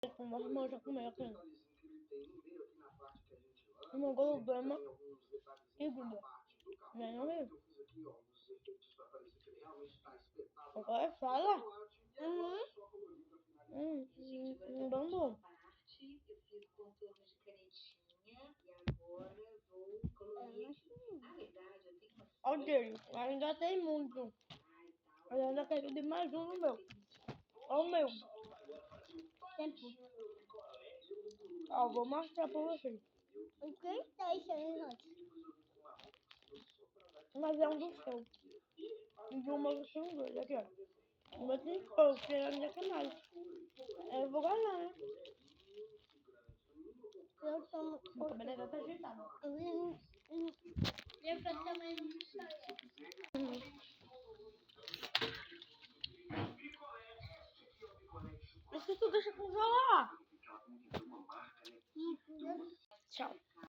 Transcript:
Vamos já comer aqui. Uma gordura híbrida. Não é? Agora fala. Bambu. Olha o dele, ainda tem muito. Eu ainda quero de mais um no meu. Olha o meu. Tempo. Ó, vou mostrar pra vocês. O que está isso aí, Mas é um do seu. E de uma você tem dois. Aqui, ó. Uma tem pouco, tem ainda que mais. Eu vou ganhar, né? Eu tomo. O cabelo tá ajeitado. Eu também não sei. Isso tu deixa congelar. Tchau.